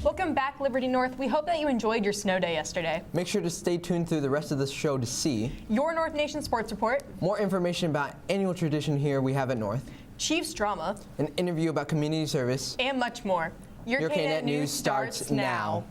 Welcome back, Liberty North. We hope that you enjoyed your snow day yesterday. Make sure to stay tuned through the rest of the show to see your North Nation Sports Report, more information about annual tradition here we have at North, Chiefs drama, an interview about community service, and much more. Your KNET News starts now.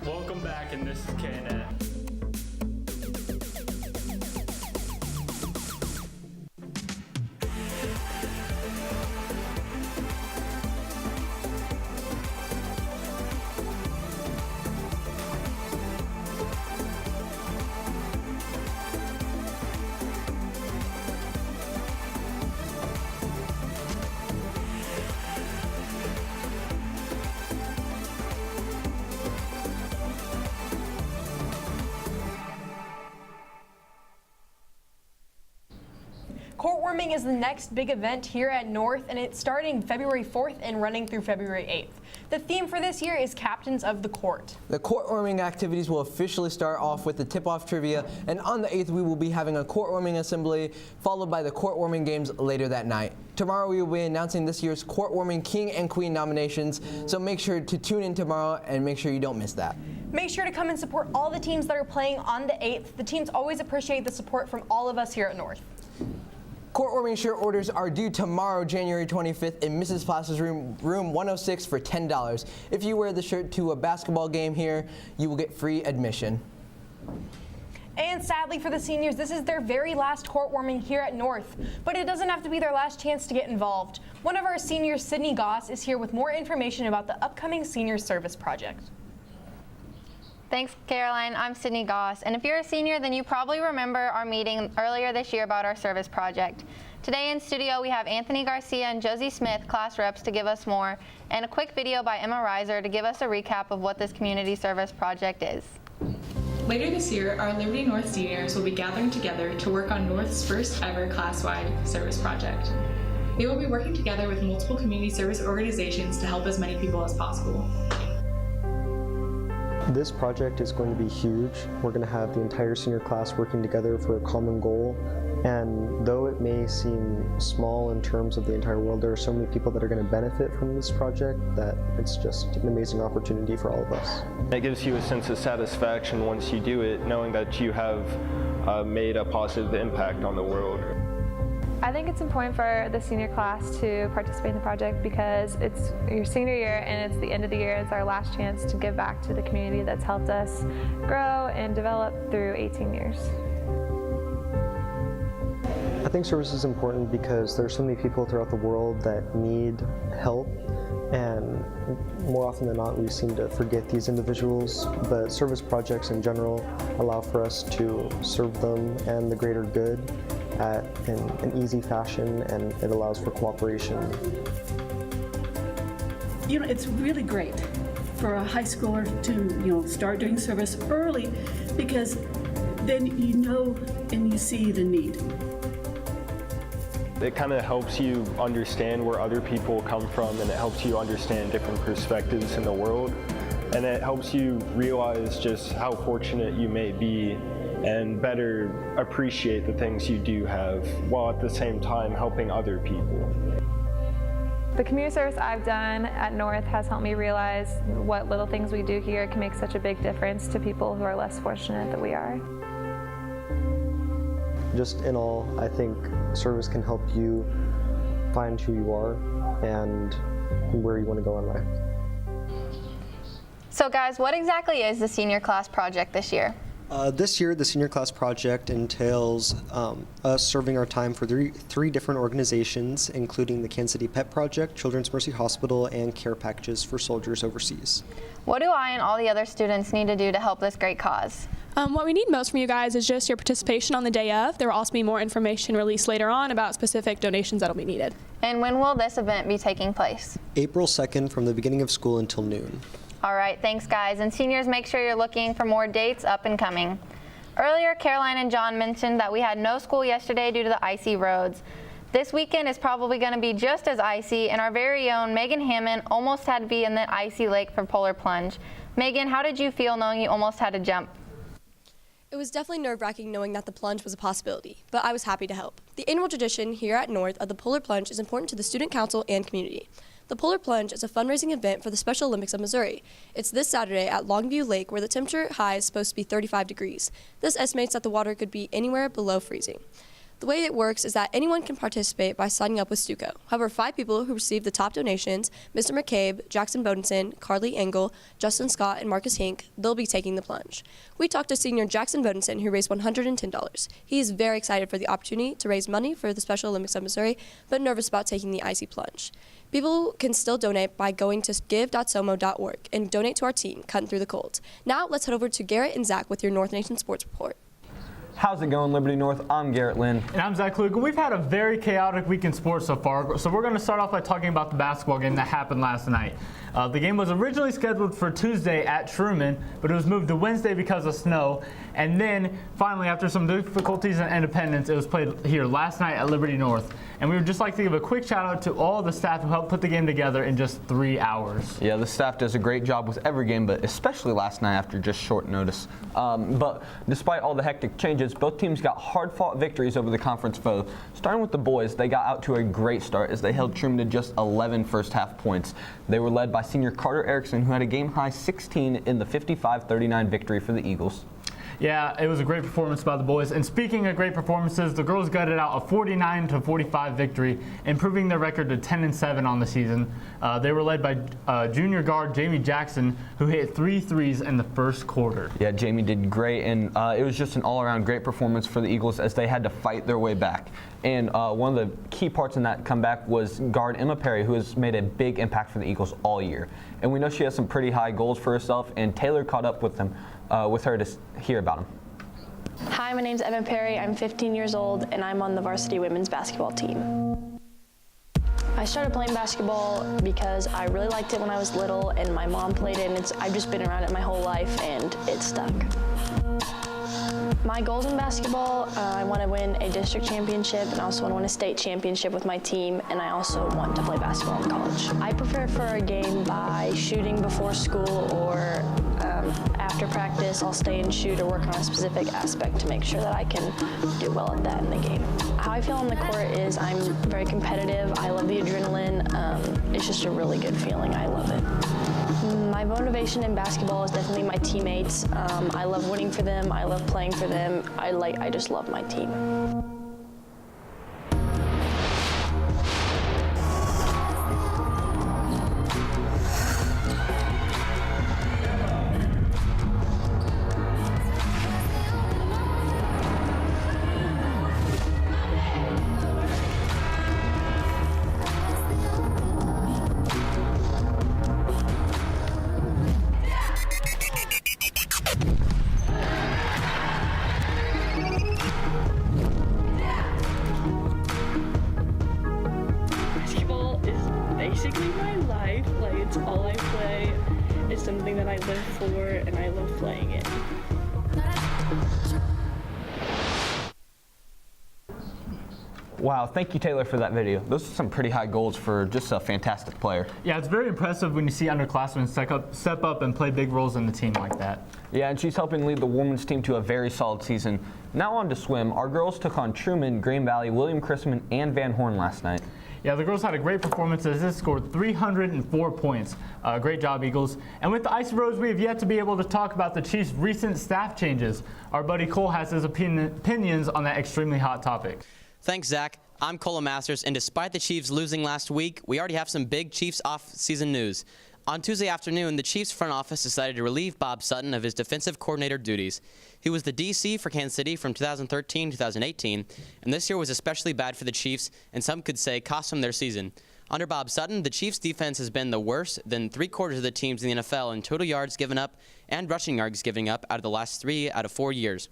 Welcome back, and this is KNET. Court warming is the next big event here at North, and it's starting February 4th and running through February 8th. The theme for this year is Captains of the Court. The court warming activities will officially start off with the tip-off trivia, and on the 8th we will be having a court warming assembly, followed by the court warming games later that night. Tomorrow we will be announcing this year's court warming King and Queen nominations, so make sure to tune in tomorrow and make sure you don't miss that. Make sure to come and support all the teams that are playing on the 8th. The teams always appreciate the support from all of us here at North. Court warming shirt orders are due tomorrow, January 25th in Mrs. Plaza's room 106 for $10. If you wear the shirt to a basketball game here, you will get free admission. And sadly for the seniors, this is their very last court warming here at North. But it doesn't have to be their last chance to get involved. One of our seniors, Sydney Goss, is here with more information about the upcoming senior service project. Thanks, Caroline. I'm Sydney Goss, and if you're a senior, then you probably remember our meeting earlier this year about our service project. Today in studio, we have Anthony Garcia and Josie Smith, class reps, to give us more, and a quick video by Emma Reiser to give us a recap of what this community service project is. Later this year, our Liberty North seniors will be gathering together to work on North's first ever class-wide service project. They will be working together with multiple community service organizations to help as many people as possible. This project is going to be huge. We're going to have the entire senior class working together for a common goal. And though it may seem small in terms of the entire world, there are so many people that are going to benefit from this project that it's just an amazing opportunity for all of us. It gives you a sense of satisfaction once you do it, knowing that you have made a positive impact on the world. I think it's important for the senior class to participate in the project because it's your senior year and it's the end of the year. It's our last chance to give back to the community that's helped us grow and develop through 18 years. I think service is important because there's so many people throughout the world that need help, and more often than not we seem to forget these individuals, but service projects in general allow for us to serve them and the greater good in an easy fashion, and it allows for cooperation. You know, it's really great for a high schooler to, start doing service early, because then you know and you see the need. It kind of helps you understand where other people come from, and it helps you understand different perspectives in the world, and it helps you realize just how fortunate you may be and better appreciate the things you do have, while at the same time helping other people. The community service I've done at North has helped me realize what little things we do here can make such a big difference to people who are less fortunate than we are. Just in all, I think service can help you find who you are and where you want to go in life. So guys, what exactly is the senior class project this year? This year, the senior class project entails us serving our time for three different organizations, including the Kansas City Pet Project, Children's Mercy Hospital, and care packages for soldiers overseas. What do I and all the other students need to do to help this great cause? What we need most from you guys is just your participation on the day of. There will also be more information released later on about specific donations that will be needed. And when will this event be taking place? April 2nd from the beginning of school until noon. All right, thanks guys. And seniors, make sure you're looking for more dates up and coming. Earlier, Caroline and John mentioned that we had no school yesterday due to the icy roads. This weekend is probably going to be just as icy, and our very own Megan Hammond almost had to be in the icy lake for polar plunge. Megan, how did you feel knowing you almost had to jump? It was definitely nerve-wracking knowing that the plunge was a possibility, but I was happy to help. The annual tradition here at North of the polar plunge is important to the student council and community. The Polar Plunge is a fundraising event for the Special Olympics of Missouri. It's this Saturday at Longview Lake, where the temperature high is supposed to be 35 degrees. This estimates that the water could be anywhere below freezing. The way it works is that anyone can participate by signing up with Stuco. However, 5 people who received the top donations, Mr. McCabe, Jackson Bodenson, Carly Engel, Justin Scott, and Marcus Hink, they'll be taking the plunge. We talked to senior Jackson Bodenson, who raised $110. He is very excited for the opportunity to raise money for the Special Olympics of Missouri, but nervous about taking the icy plunge. People can still donate by going to give.somo.org and donate to our team, Cutting Through the Cold. Now, let's head over to Garrett and Zach with your North Nation Sports Report. How's it going, Liberty North? I'm Garrett Lynn. And I'm Zach Luke. We've had a very chaotic week in sports so far, so we're going to start off by talking about the basketball game that happened last night. The game was originally scheduled for Tuesday at Truman, but it was moved to Wednesday because of snow. And then, finally, after some difficulties in Independence, it was played here last night at Liberty North. And we would just like to give a quick shout out to all the staff who helped put the game together in just 3 hours. Yeah, the staff does a great job with every game, but especially last night after just short notice. But despite all the hectic changes, both teams got hard-fought victories over the conference foe. Starting with the boys, they got out to a great start as they held Truman to just 11 first-half points. They were led by senior Carter Erickson, who had a game-high 16 in the 55-39 victory for the Eagles. Yeah, it was a great performance by the boys. And speaking of great performances, the girls gutted out a 49-45 victory, improving their record to 10-7 on the season. They were led by junior guard Jamie Jackson, who hit 3 threes in the first quarter. Yeah, Jamie did great, and it was just an all-around great performance for the Eagles as they had to fight their way back. And one of the key parts in that comeback was guard Emma Perry, who has made a big impact for the Eagles all year. And we know she has some pretty high goals for herself, and Taylor caught up with them. With her to hear about them. Hi, my name's Emma Perry. I'm 15 years old, and I'm on the varsity women's basketball team. I started playing basketball because I really liked it when I was little, and my mom played it, and I've just been around it my whole life, and it stuck. My goals in basketball, I want to win a district championship, and I also want to win a state championship with my team, and I also want to play basketball in college. I prepare for a game by shooting before school or after practice. I'll stay and shoot or work on a specific aspect to make sure that I can do well at that in the game. How I feel on the court is I'm very competitive. I love the adrenaline. It's just a really good feeling. I love it. My motivation in basketball is definitely my teammates. I love winning for them. I love playing for them. I just love my team. Basically my life, like it's all I play. It's something that I live for and I love playing it. Wow, thank you, Taylor, for that video. Those are some pretty high goals for just a fantastic player. Yeah, it's very impressive when you see underclassmen step up and play big roles in the team like that. Yeah, and she's helping lead the women's team to a very solid season. Now on to swim. Our girls took on Truman, Green Valley, William Chrisman, and Van Horn last night. Yeah, the girls had a great performance as they scored 304 points. Great job, Eagles. And with the Icy Roads, we have yet to be able to talk about the Chiefs' recent staff changes. Our buddy Cole has his opinions on that extremely hot topic. Thanks, Zach. I'm Cole Masters, and despite the Chiefs losing last week, we already have some big Chiefs off-season news. On Tuesday afternoon, the Chiefs front office decided to relieve Bob Sutton of his defensive coordinator duties. He was the DC for Kansas City from 2013 to 2018, and this year was especially bad for the Chiefs, and some could say cost them their season. Under Bob Sutton, the Chiefs' defense has been the worst than 3/4 of the teams in the NFL in total yards given up and rushing yards given up out of the last 3 out of 4 years.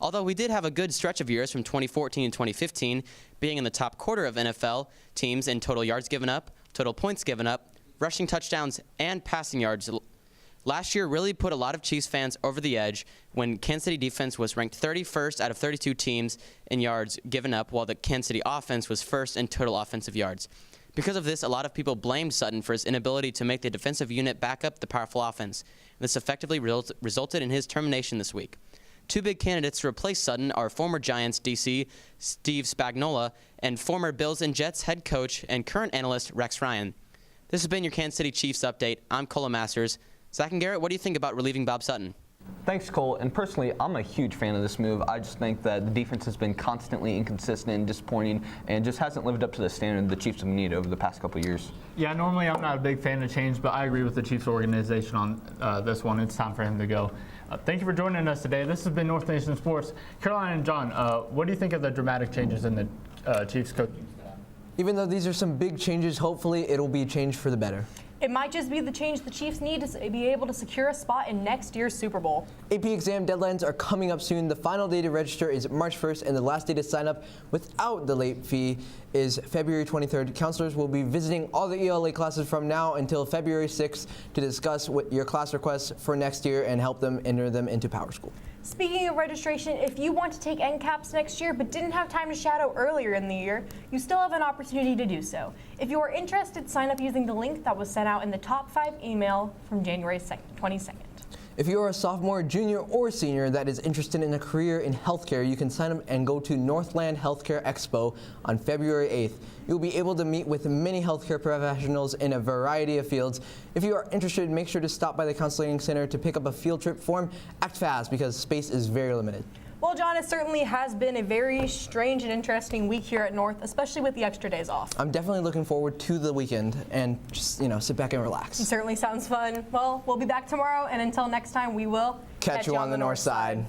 Although we did have a good stretch of years from 2014 and 2015, being in the top quarter of NFL teams in total yards given up, total points given up, rushing touchdowns, and passing yards. Last year really put a lot of Chiefs fans over the edge when Kansas City defense was ranked 31st out of 32 teams in yards given up, while the Kansas City offense was first in total offensive yards. Because of this, a lot of people blamed Sutton for his inability to make the defensive unit back up the powerful offense. This effectively resulted in his termination this week. Two big candidates to replace Sutton are former Giants DC Steve Spagnuolo and former Bills and Jets head coach and current analyst Rex Ryan. This has been your Kansas City Chiefs update. I'm Cole Masters. Zach and Garrett, what do you think about relieving Bob Sutton? Thanks, Cole. And personally, I'm a huge fan of this move. I just think that the defense has been constantly inconsistent and disappointing and just hasn't lived up to the standard the Chiefs have needed over the past couple of years. Yeah, normally I'm not a big fan of change, but I agree with the Chiefs organization on this one. It's time for him to go. Thank you for joining us today. This has been North Nation Sports. Caroline and John, what do you think of the dramatic changes in the Chiefs coaching staff? Even though these are some big changes, hopefully it'll be a change for the better. It might just be the change the Chiefs need to be able to secure a spot in next year's Super Bowl. AP exam deadlines are coming up soon. The final day to register is March 1st, and the last day to sign up without the late fee is February 23rd. Counselors will be visiting all the ELA classes from now until February 6th to discuss what your class requests for next year and help them enter them into Power School. Speaking of registration, if you want to take NCAPS next year but didn't have time to shadow earlier in the year, you still have an opportunity to do so. If you are interested, sign up using the link that was sent out in the top 5 email from January 22nd. If you are a sophomore, junior, or senior that is interested in a career in healthcare, you can sign up and go to Northland Healthcare Expo on February 8th. You'll be able to meet with many healthcare professionals in a variety of fields. If you are interested, make sure to stop by the Counseling Center to pick up a field trip form. Act fast because space is very limited. Well, John, it certainly has been a very strange and interesting week here at North, especially with the extra days off. I'm definitely looking forward to the weekend and just, sit back and relax. It certainly sounds fun. Well, we'll be back tomorrow, and until next time, we will catch you on the north side.